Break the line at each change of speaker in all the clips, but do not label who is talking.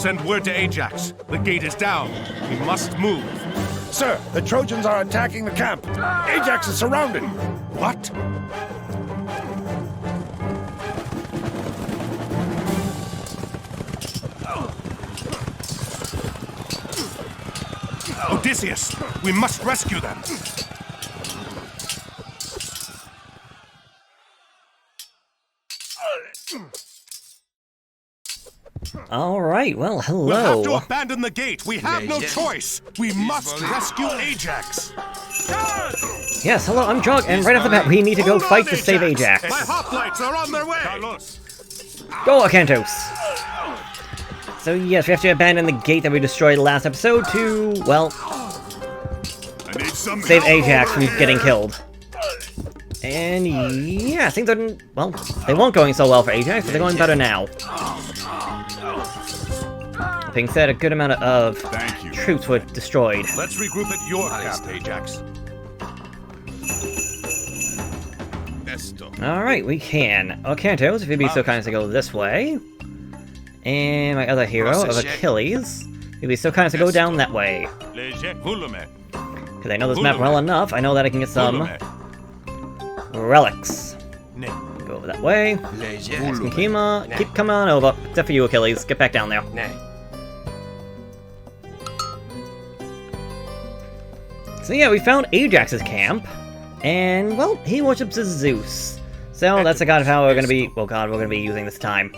Send word to Ajax. The gate is down. We must move.
Sir, the Trojans are attacking the camp. Ajax is surrounded.
What? Odysseus, we must rescue them.
Alright, well, hello.
We'll have to abandon the gate. We have no choice. We must rescue Ajax.
Yes, hello, I'm Jog, and right off the bat, we need to go fight to save Ajax.
My hoplites are on their way.
Go, Acanthos! So yes, we have to abandon the gate that we destroyed last episode to, well, save Ajax from getting killed. And yeah, things are, well, they weren't going so well for Ajax, but they're going better now. That being said, a good amount of troops were destroyed.
Let's regroup at your camp, Ajax.
Alright, we can. Acanthos, if you'd be so kind as to go this way. And my other hero of Achilles, if you'd be so kind as to go down that way. Because I know this map well enough, I know that I can get some relics. Go over that way. Keep coming on over. Except for you, Achilles. Get back down there. So yeah, we found Ajax's camp. And, well, he worships Zeus. So that's the god of how we're gonna be, well, god we're gonna be using this time.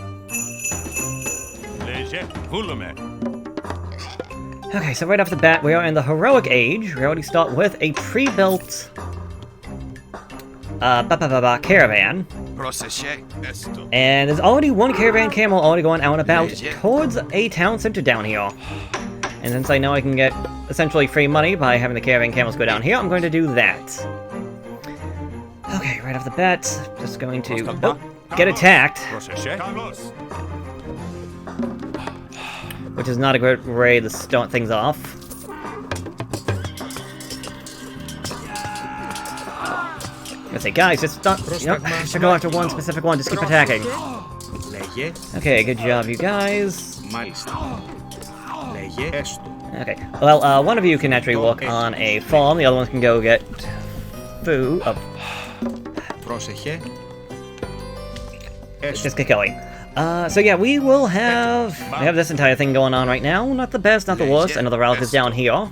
Okay, so right off the bat, we are in the heroic age. We already start with a pre-built caravan. And there's already one caravan camel already going out and about towards a town center down here. And since I know I can get essentially free money by having the caravan camels go down here, I'm going to do that. Okay, right off the bat, just going to get attacked. Which is not a great way to start things off. Let's say, guys, just stop. You know, should go after one specific one. Just keep attacking. Okay, good job, you guys. Okay, well, one of you can actually work on a farm. The other one can go get food. Just get going. So yeah, we have this entire thing going on right now. Not the best, not the worst. Another relic is down here.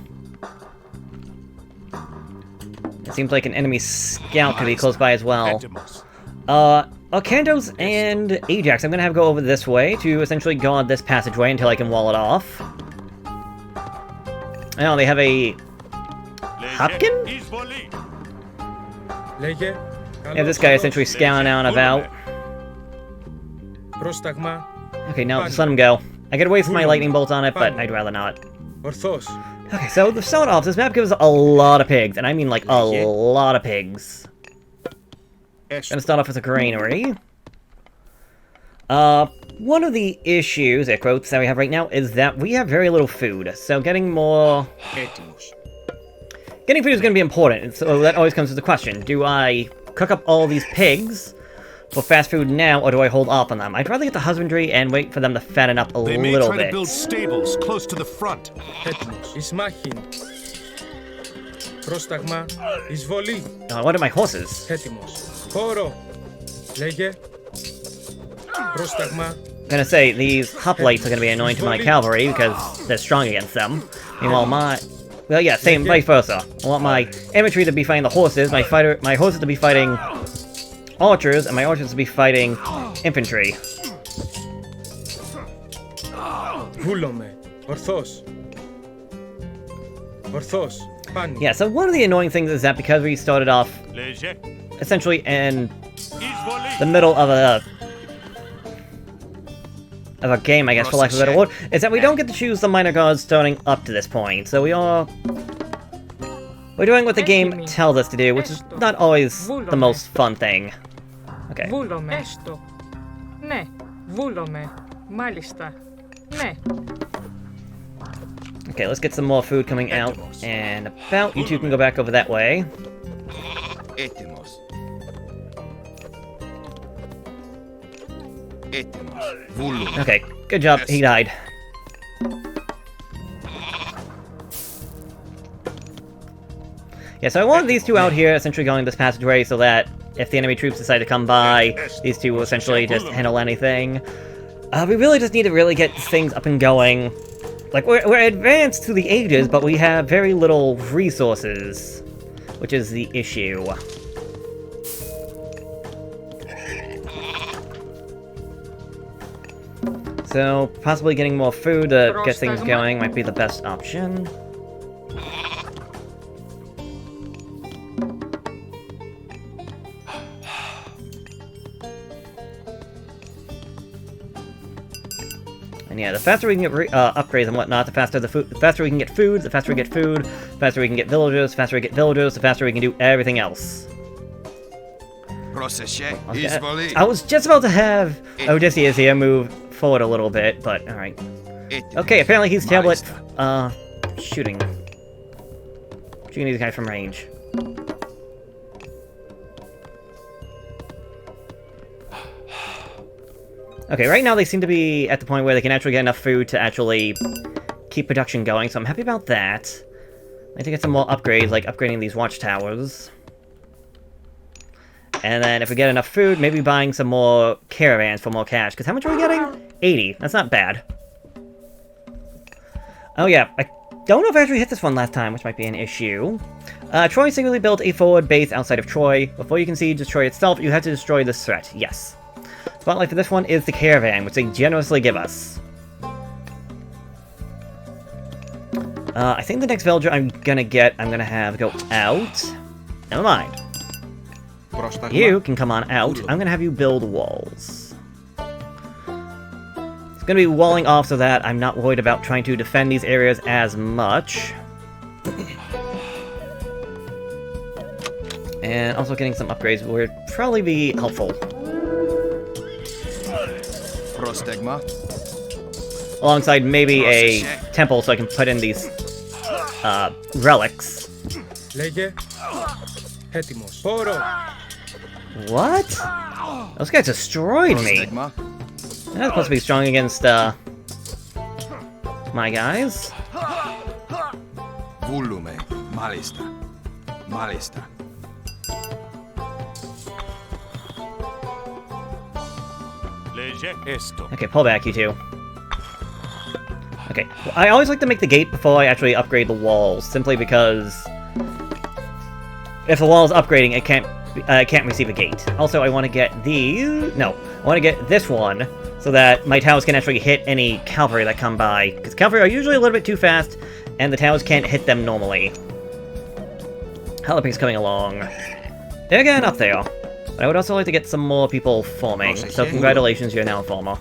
It seems like an enemy scout could be close by as well. Acanthos and Ajax, I'm gonna have go over this way to essentially guard this passageway until I can wall it off. Oh, they have a Hopkin? Yeah, this guy essentially scouting out and about. Okay, now just let him go. I could waste my lightning bolt on it, but I'd rather not. Okay, so to start off, this map gives us a lot of pigs, and I mean like a lot of pigs. Gonna start off with a granary. One of the issues, air quotes, that we have right now is that we have very little food, so getting food is gonna be important, so that always comes to the question, do I cook up all these pigs for fast food now, or do I hold off on them? I'd rather get the husbandry and wait for them to fatten up a little bit.
They may try to build stables close to the front.
What are my horses? I'm gonna say, these hoplites are gonna be annoying to my cavalry because they're strong against them. Meanwhile, well, yeah, same, vice versa. I want my infantry to be fighting the horses, my horses to be fighting archers, and my archers to be fighting infantry. Yeah, so one of the annoying things is that because we started off essentially in the middle of a game, I guess, for lack of a better word, is that we don't get to choose the minor gods starting up to this point. So we're doing what the game tells us to do, which is not always the most fun thing. Okay. Okay, let's get some more food coming out and about. You two can go back over that way. Okay, good job. He died. Yeah, so I want these two out here essentially going this passageway so that if the enemy troops decide to come by, these two will essentially just handle anything. We really just need to really get things up and going. Like, we're advanced through the ages, but we have very little resources, which is the issue. So, possibly getting more food to get things going might be the best option. And yeah, the faster we can get upgrades and whatnot, the faster we can get food, the faster we get food, the faster we can get villagers, the faster we get villagers, the faster we can do everything else. I was just about to have Odysseus here move forward a little bit, but alright. Okay, apparently he's tablet, shooting these guys from range. Okay, right now they seem to be at the point where they can actually get enough food to actually keep production going, so I'm happy about that. I need to get some more upgrades, like upgrading these watchtowers. And then if we get enough food, maybe buying some more caravans for more cash. Because how much are we getting? 80. That's not bad. Oh yeah, I don't know if I actually hit this one last time, which might be an issue. Troy singularly built a forward base outside of Troy. Before you can siege Troy itself, you have to destroy this threat. Yes. Spotlight for this one is the caravan, which they generously give us. I think the next villager I'm gonna have go out. Never mind. You can come on out. I'm gonna have you build walls. It's gonna be walling off so that I'm not worried about trying to defend these areas as much. And also getting some upgrades would probably be helpful. Alongside maybe a temple so I can put in these relics. What? Those guys destroyed me. They're supposed to be strong against my guys. Okay, pull back, you two. Okay, well, I always like to make the gate before I actually upgrade the walls, simply because if the wall is upgrading, it can't receive a gate. Also, I want to get these. No, I want to get this one so that my towers can actually hit any cavalry that come by, because cavalry are usually a little bit too fast, and the towers can't hit them normally. Haliping's coming along. They're getting up there. But I would also like to get some more people forming, so congratulations, you're now a former.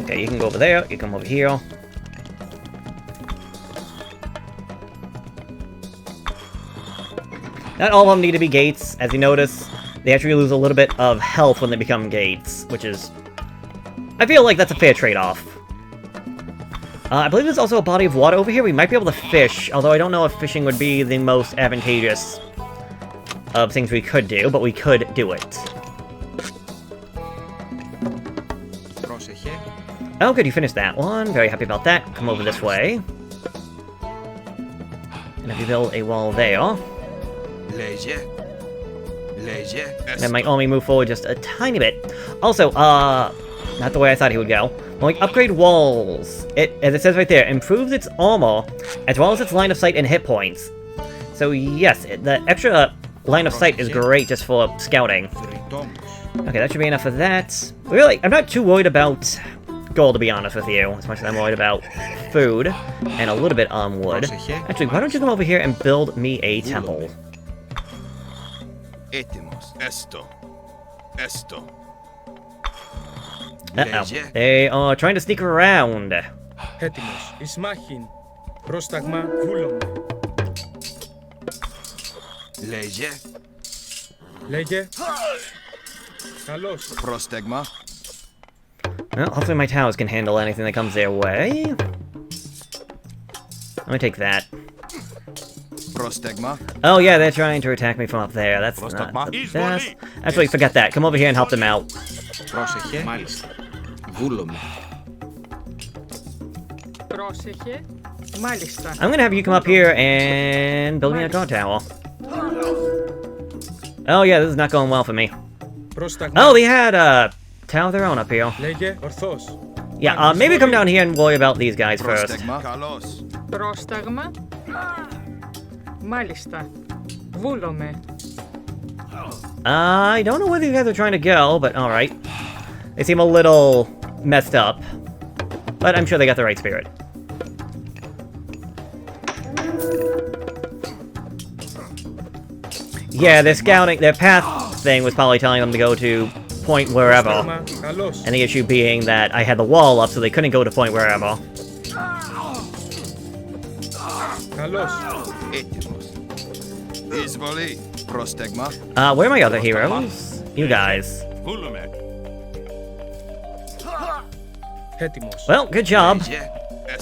Okay, you can go over there, you come over here. Not all of them need to be gates. As you notice, they actually lose a little bit of health when they become gates, which is... I feel like that's a fair trade-off. I believe there's also a body of water over here. We might be able to fish, although I don't know if fishing would be the most advantageous of things we could do, but we could do it. Oh, good, you finished that one. Very happy about that. Come over this way. And if you build a wall there... That might only move forward just a tiny bit. Also, not the way I thought he would go. When we upgrade walls, as it says right there, improves its armor, as well as its line of sight and hit points. So yes, the extra line of sight is great just for scouting. Okay, that should be enough of that. Really, I'm not too worried about gold, to be honest with you, as much as I'm worried about food, and a little bit on wood. Actually, why don't you come over here and build me a temple? Uh-oh. They are trying to sneak around. Well, hopefully my towers can handle anything that comes their way. Let me take that. Oh yeah, they're trying to attack me from up there. That's not the best. Actually, forget that. Come over here and help them out.
Πρόσεχε. Μάλιστα.
I'm gonna have you come up here and build me a guard tower. Oh yeah, this is not going well for me. Oh, they had a tower of their own up here.
Λέγε ορθώς.
Yeah, maybe come down here and worry about these guys first.
Πρόσταγμα. Μάλιστα. Βούλομαι.
I don't know where these guys are trying to go, but alright. They seem a little messed up. But I'm sure they got the right spirit. Yeah, their path thing was probably telling them to go to point wherever. And the issue being that I had the wall up, so they couldn't go to point wherever. Where are my other heroes? You guys. Well, good job.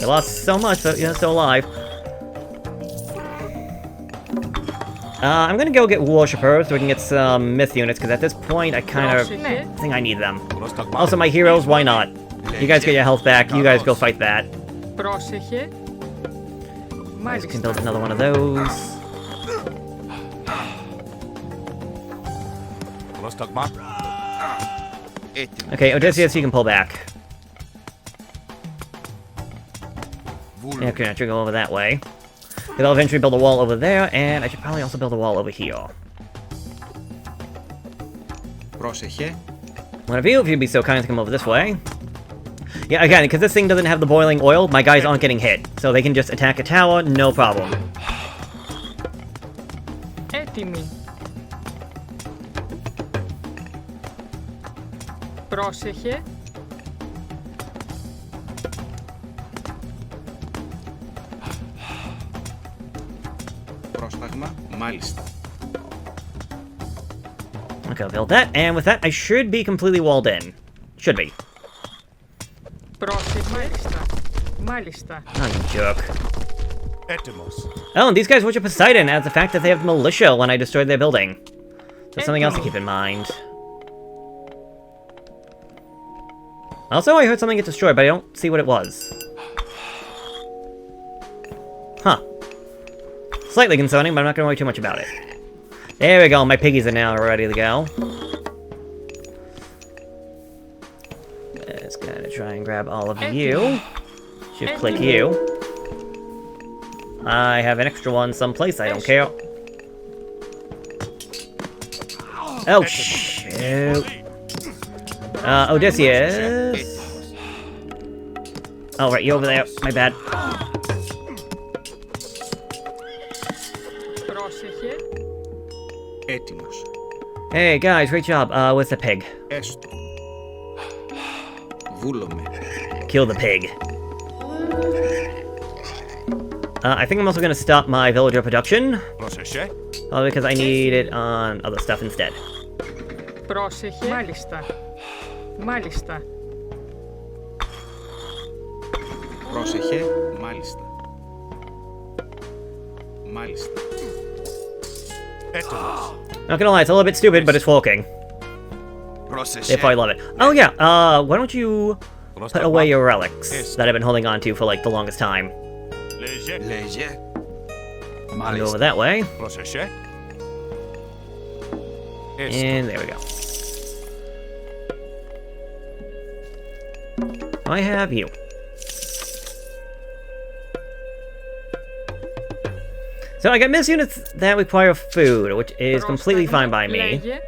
You lost so much, but you're still alive. I'm gonna go get worshippers so we can get some myth units, because at this point I kind of think I need them. Also, my heroes, why not? You guys get your health back, you guys go fight that.
Πρόσεχε.
I can build another one of those. Okay, Odysseus, you can pull back. Yeah, okay, I should go over that way. Because I'll eventually build a wall over there, and I should probably also build a wall over here.
Πρόσεχε.
One of you, if you'd be so kind to come over this way. Yeah, again, because this thing doesn't have the boiling oil, my guys aren't getting hit. So they can just attack a tower, no problem.
Έτοιμοι. Πρόσεχε.
Πρόσταγμα. Μάλιστα.
Okay, I'll build that, and with that, I should be completely walled in. Should be.
Πρόσεχε. Μάλιστα. Μάλιστα.
Oh, you jerk. Oh, and these guys worship Poseidon as the fact that they have militia when I destroyed their building. That's something else to keep in mind. Also, I heard something get destroyed, but I don't see what it was. Huh. Slightly concerning, but I'm not going to worry too much about it. There we go, my piggies are now ready to go. Just gonna try and grab all of you. Shift-click you. I have an extra one someplace, I don't care. Oh, shoot. Odysseus. Oh, right, you over there. My bad.
Πρόσεχε.
Έτοιμος.
Hey, guys, great job. What's the pig?
Έστω. Βούλομαι.
Kill the pig. I think I'm also gonna stop my villager production. Because I need it on other stuff instead.
Πρόσεχε. Μάλιστα. Μάλιστα.
Πρόσεχε. Μάλιστα. Μάλιστα.
Not gonna lie, it's a little bit stupid, but it's working. They probably love it. Oh yeah, why don't you put away your relics that I've been holding on to for like the longest time. Go over that way. And there we go. I have you. So I got miss units that require food, which is completely fine by me.
Λέγε.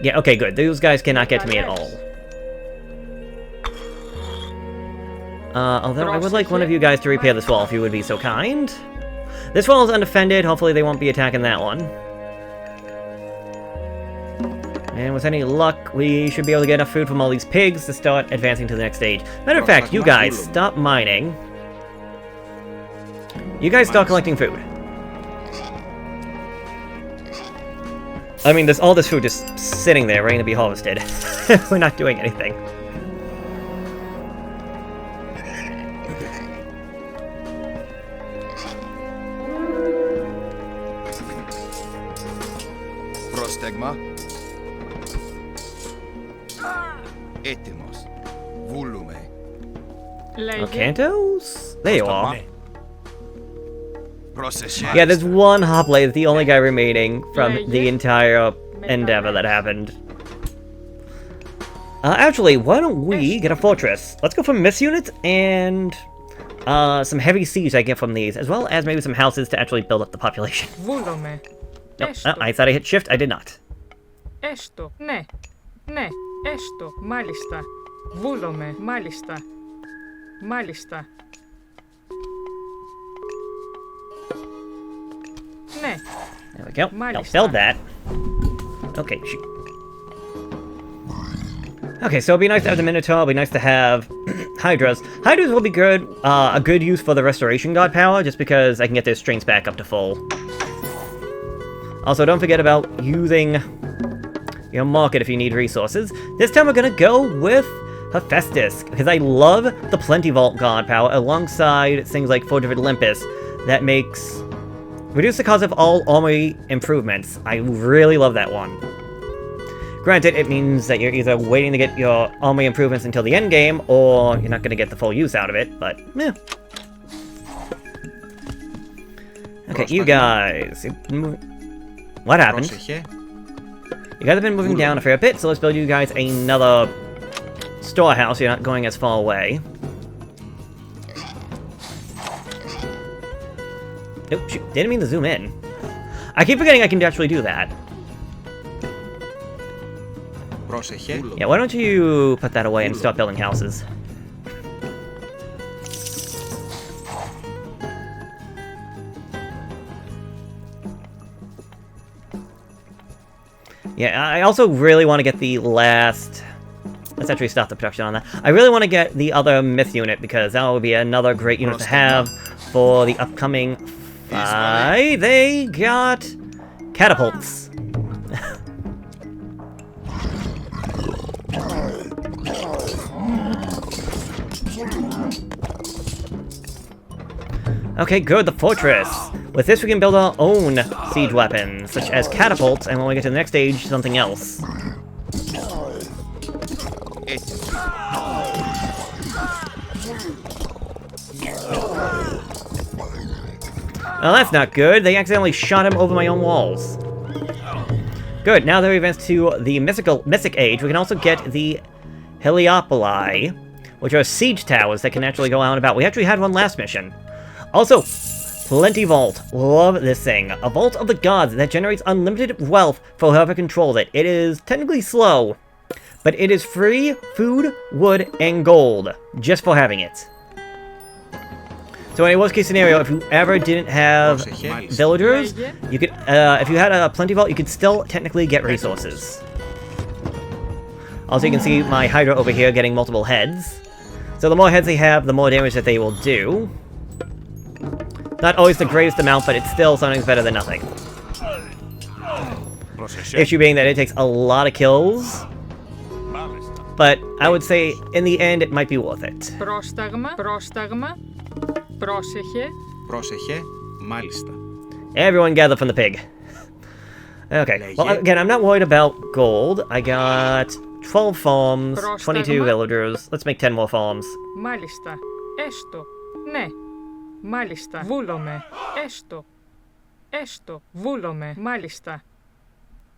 Yeah, okay, good. Those guys cannot get to me at all. Although I would like one of you guys to repair this wall if you would be so kind. This wall is undefended, hopefully they won't be attacking that one. And with any luck, we should be able to get enough food from all these pigs to start advancing to the next stage. Matter of fact, you guys, stop mining. You guys start collecting food. I mean, all this food just sitting there, ready to be harvested. We're not doing anything.
Πρόσταγμα. Έτοιμος. Βούλουμε.
Λέγε.
Cantos? There you are.
Πρόσεχε.
Yeah, there's one hoplite, the only guy remaining from the entire endeavor that happened. Actually, why don't we get a fortress? Let's go for myth units and some heavy siege I get from these, as well as maybe some houses to actually build up the population.
Βούλομαι.
Nope, I thought I hit shift, I did not.
Έστω. Ναι. Ναι. Έστω. Μάλιστα. Βούλομαι. Μάλιστα. Μάλιστα. Ναι.
There we go. I'll
Μάλιστα.
build that. Okay, shoot. Okay, so it'd be nice to have the Minotaur, it'd be nice to have Hydras. Hydras will be good, a good use for the Restoration God power, just because I can get their strengths back up to full. Also, don't forget about using your market if you need resources. This time we're gonna go with Hephaestus, because I love the Plenty Vault God power alongside things like Forge of Olympus that makes... reduce the cost of all armory improvements. I really love that one. Granted, it means that you're either waiting to get your armory improvements until the end game, or you're not going to get the full use out of it, but meh. Okay, you guys. What happened? You guys have been moving down a fair bit, so let's build you guys another storehouse. You're not going as far away. Nope, shoot, didn't mean to zoom in. I keep forgetting I can actually do that. Yeah, why don't you put that away and start building houses? Yeah, I also really want to get the last... Let's actually stop the production on that. I really want to get the other myth unit, because that would be another great unit to have for the upcoming fight. They got catapults. Okay, good, the fortress. With this we can build our own siege weapons, such as catapults, and when we get to the next stage, something else. Well, that's not good. They accidentally shot him over my own walls. Good, now that we've advanced to the Mystic Age, we can also get the Heliopoli, which are siege towers that can actually go out and about. We actually had one last mission. Also, Plenty Vault. Love this thing. A vault of the gods that generates unlimited wealth for whoever controls it. It is technically slow, but it is free food, wood, and gold just for having it. So in a worst case scenario, if you ever didn't have villagers, you could, if you had a Plenty Vault, you could still technically get resources. Also, you can see my Hydra over here getting multiple heads. So the more heads they have, the more damage that they will do. Not always the greatest amount, but it's still something better than nothing. Issue being that it takes a lot of kills, but I would say in the end it might be worth it.
Πρόσταγμα, πρόσταγμα, πρόσεχε.
Πρόσεχε, μάλιστα.
Everyone gather from the pig. Okay, well again, I'm not worried about gold. I got 12 farms, 22 villagers. Let's make 10 more farms.
Μάλιστα. Έστω. Ναι. Μάλιστα. Βούλομαι. Έστω. Έστω. Βούλομαι. Μάλιστα.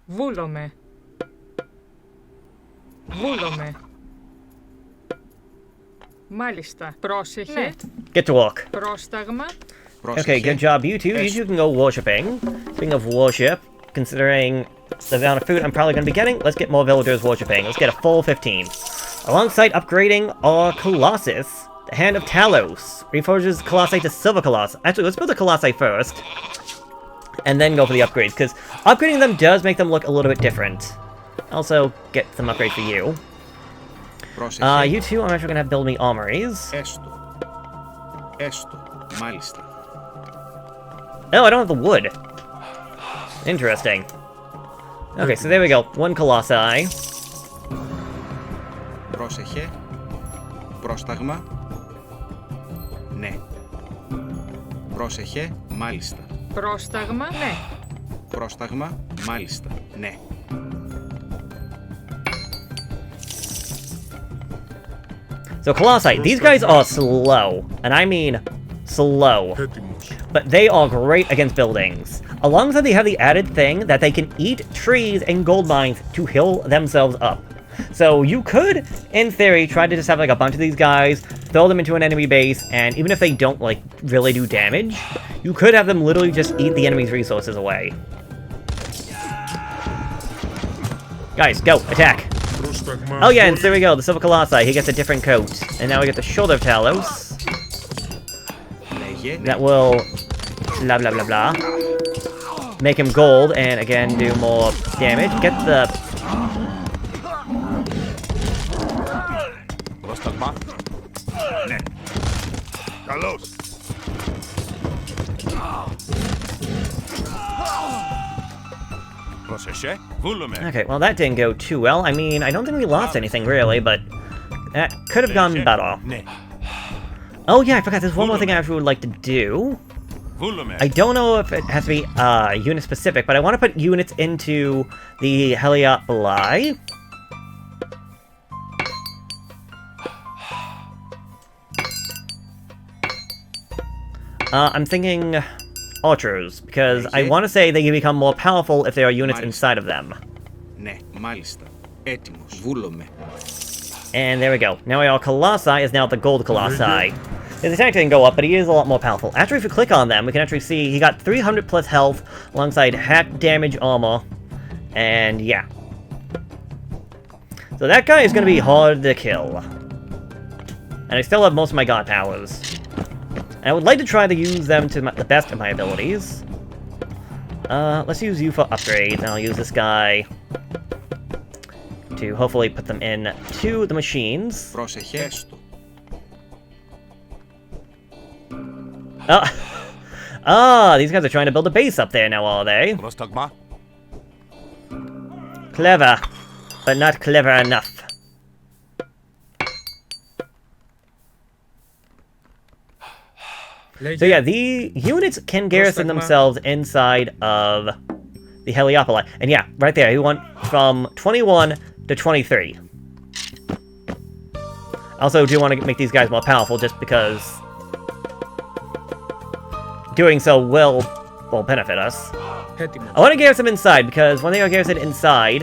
Βούλομαι. Βούλομαι. Μάλιστα. Πρόσεχε. Ναι.
Get to work.
Πρόσταγμα.
Okay, good job, you two. You two can go worshipping. Speaking of worship, considering the amount of food I'm probably going to be getting, let's get more villagers worshipping. Let's get a full 15. Alongside upgrading our Colossus, the Hand of Talos. Reforges Colossi to Silver Colossus. Actually, let's build the Colossi first, and then go for the upgrades, because upgrading them does make them look a little bit different. Also, get some upgrades for you. You two, I'm actually going to have build me armories.
Μάλιστα.
Oh, I don't have the wood. Interesting. Okay, so there we go. One Colossi.
Πρόσεχε. Πρόσταγμα. Ναι. Πρόσεχε. Μάλιστα.
Πρόσταγμα. Ναι.
Πρόσταγμα. Μάλιστα. Ναι.
So Colossi, these guys are slow, and I mean slow. But they are great against buildings. Alongside they have the added thing that they can eat trees and gold mines to heal themselves up. So you could, in theory, try to just have like a bunch of these guys, throw them into an enemy base, and even if they don't like really do damage, you could have them literally just eat the enemy's resources away. Guys, go, attack! Oh yeah, and there we go, the Silver Colossi, he gets a different coat. And now we get the Shoulder of Talos. That will blah blah blah blah. Make him gold, and again do more damage. Get the... Okay, well that didn't go too well. I mean, I don't think we lost anything really, but that could have gone better. Oh yeah, I forgot, there's one more thing I actually would like to do. I don't know if it has to be unit specific, but I want to put units into the Heliopoli. I'm thinking archers, because I want to say they can become more powerful if there are units inside of them. And there we go. Now our Colossi is now the Gold Colossi. His attack didn't go up, but he is a lot more powerful. Actually, if you click on them, we can actually see he got 300 plus health alongside half damage armor. And yeah. So that guy is going to be hard to kill. And I still have most of my god powers. And I would like to try to use them to the best of my abilities. Let's use you for upgrades, and I'll use this guy to hopefully put them in to the machines. These guys are trying to build a base up there now, are they? Clever, but not clever enough. So yeah, the units can garrison themselves inside of the Heliopoli. And yeah, right there, he went from 21 to 23. Also do want to make these guys more powerful just because doing so will benefit us. I want to garrison them inside because when they are garrisoned inside,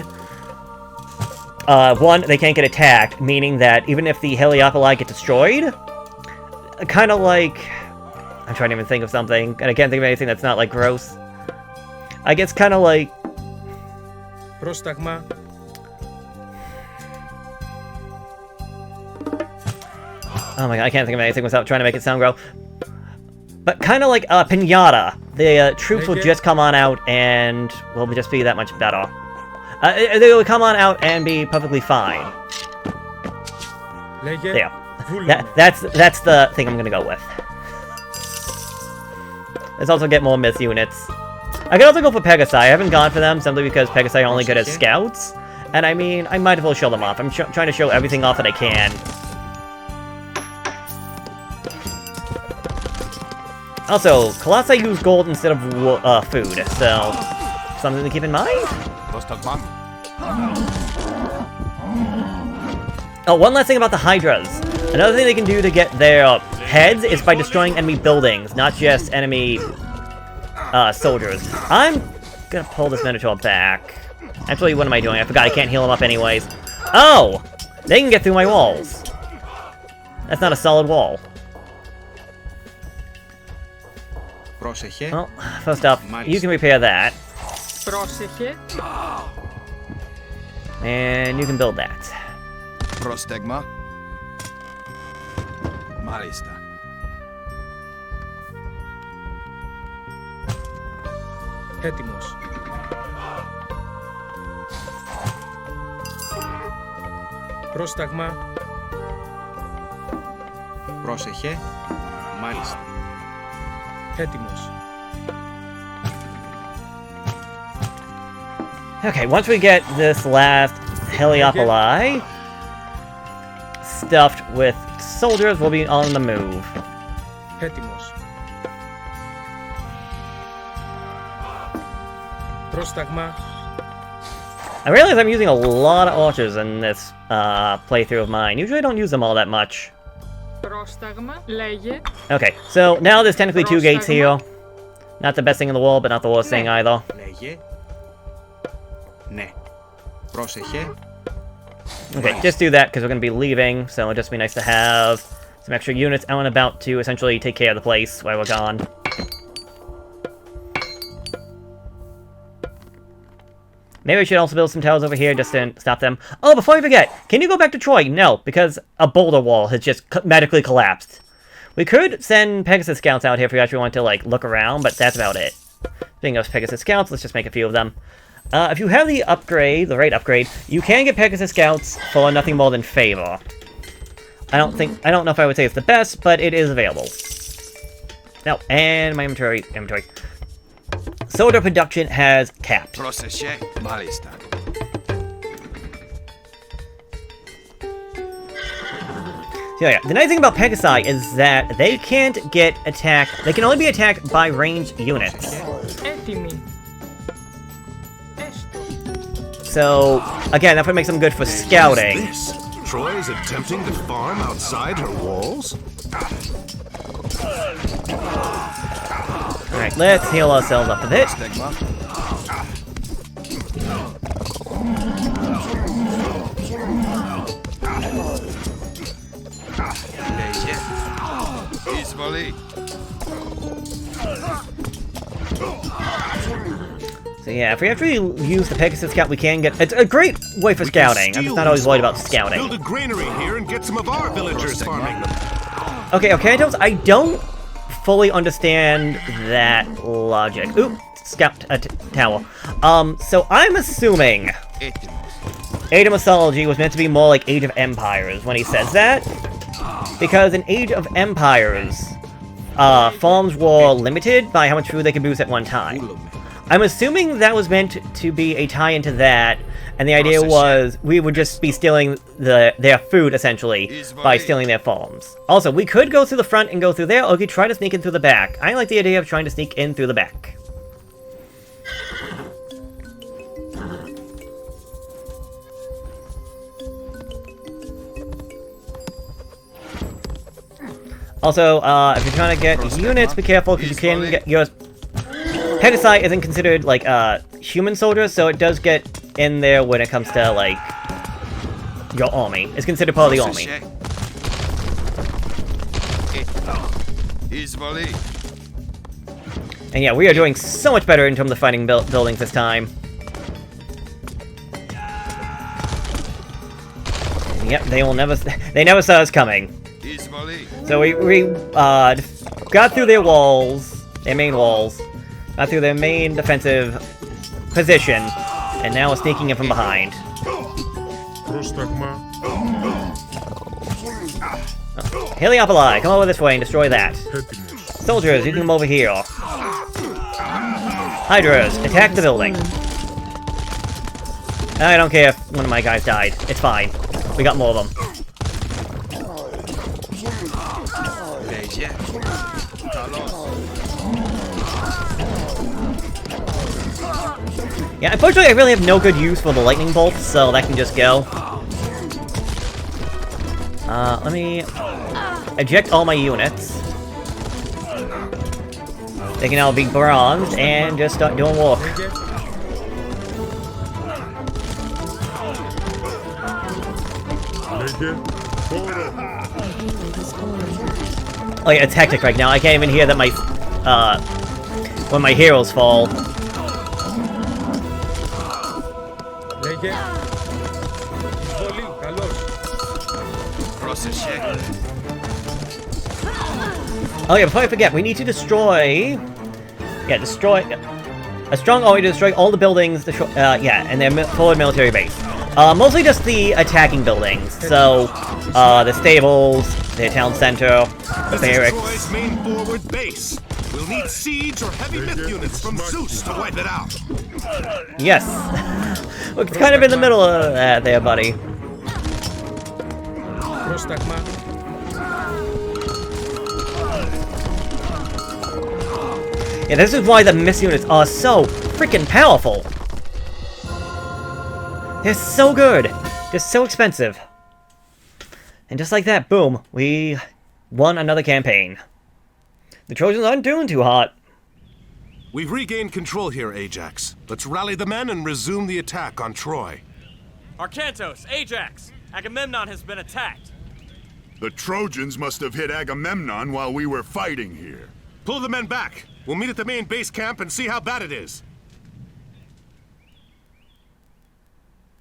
one, they can't get attacked, meaning that even if the Heliopoli get destroyed, kind of like... I'm trying to even think of something, and I can't think of anything that's not, like, gross. I guess kind of like...
Πρόσταγμα.
Oh my god, I can't think of anything without trying to make it sound gross. But kind of like Pinata. The troops will just come on out and will just be that much better. They will come on out and be perfectly fine. There. That's the thing I'm gonna go with. Let's also get more myth units. I could also go for Pegasi. I haven't gone for them simply because Pegasi are only good as scouts. And I mean, I might as well show them off. I'm trying to show everything off that I can. Also, Colossi use gold instead of food, so something to keep in mind. Oh, one last thing about the Hydras. Another thing they can do to get their heads is by destroying enemy buildings, not just enemy soldiers. I'm gonna pull this Minotaur back. Actually, what am I doing? I forgot I can't heal him up anyways. Oh! They can get through my walls. That's not a solid wall. Well, first up, you can repair that. And you can build that.
Πρόσταγμα. Μάλιστα.
Έτοιμος. Πρόσταγμα.
Πρόσεχε. Μάλιστα.
Έτοιμος.
Okay, once we get this last Heliopoli stuffed with soldiers, we'll be on the move.
Έτοιμος. Πρόσταγμα.
I realize I'm using a lot of archers in this playthrough of mine. Usually I don't use them all that much.
Πρόσταγμα, λέγε.
Okay, so now there's technically 2 gates here. Not the best thing in the world, but not the worst thing either.
Λέγε. Ναι. Πρόσεχε.
Okay, just do that because we're going to be leaving, so it'll just be nice to have some extra units out and about to essentially take care of the place while we're gone. Maybe we should also build some towers over here just to stop them. Oh, before I forget, can you go back to Troy? No, because a boulder wall has just magically collapsed. We could send Pegasus scouts out here if we actually want to, like, look around, but that's about it. Speaking of Pegasus scouts, let's just make a few of them. If you have the upgrade, the right upgrade, you can get Pegasus scouts for nothing more than favor. I don't know if I would say it's the best, but it is available. Now, and my inventory. Soldier production has capped.
Πρόσεχε, μάλιστα.
So yeah, the nice thing about Pegasi is that they can't get attacked. They can only be attacked by ranged units.
Έτοιμοι. Έστω.
So again, that would make them good for scouting.
This? Troy is attempting to farm outside her walls?
Alright, let's heal ourselves up a bit.
Πρόσταγμα. Λέγε. Εισβολή.
So yeah, if we actually use the Pegasus Scout, we can get... It's a great way for scouting. I'm just not always worried about scouting.
Build a granary here and get some of our villagers farming them.
Okay, I don't fully understand that logic. Ooh, scout tower. So I'm assuming
Έτοιμος.
Age of Mythology was meant to be more like Age of Empires when he says that. Because in Age of Empires, farms were limited by how much food they could produce at one time. I'm assuming that was meant to be a tie-in to that, and the idea was we would just be stealing their food, essentially, by stealing their farms. Also, we could go through the front and go through there, or we could try to sneak in through the back. I like the idea of trying to sneak in through the back. Also, if you're trying to get units, be careful, because you can get your... Pegasi isn't considered, like, human soldiers, so it does get in there when it comes to, like, your army. It's considered part of the army.
Εισβολή.
And yeah, we are doing so much better in terms of fighting buildings this time. Yep, they never saw us coming.
Εισβολή.
So we got through their walls, their main walls, got through their main defensive position, and now we're sneaking in from behind.
Πρόσταγμα.
Heliopoli, come over this way and destroy that.
Έτοιμος.
Soldiers, you can come over here. Hydras, attack the building. I don't care if one of my guys died. It's fine. We got more of them.
Λέγε. Καλώς.
Yeah, unfortunately I really have no good use for the lightning bolt, so that can just go. Let me eject all my units. They can now be bronzed and just start doing work.
Λέγε. Λέγε. Χώρο.
Oh yeah, it's hectic right now. I can't even hear that when my heroes fall.
Λέγε. Εισβολή. Καλώς.
Πρόσεχε.
Oh yeah, before I forget, we need to destroy... Yeah, destroy... A strong army to destroy all the buildings, and their forward military base. Mostly just the attacking buildings. So, the stables, the town center, the
This is
barracks.
Troy's main forward base. We'll need siege or heavy myth units from Zeus to wipe it out.
Yes. We're kind of in the middle of that there, buddy.
Πρόσταγμα.
Yeah, this is why the myth units are so freaking powerful. They're so good. They're so expensive. And just like that, boom, we won another campaign. The Trojans aren't doing too hot.
We've regained control here, Ajax. Let's rally the men and resume the attack on Troy.
Arkantos, Ajax! Agamemnon has been attacked.
The Trojans must have hit Agamemnon while we were fighting here.
Pull the men back. We'll meet at the main base camp and see how bad it is.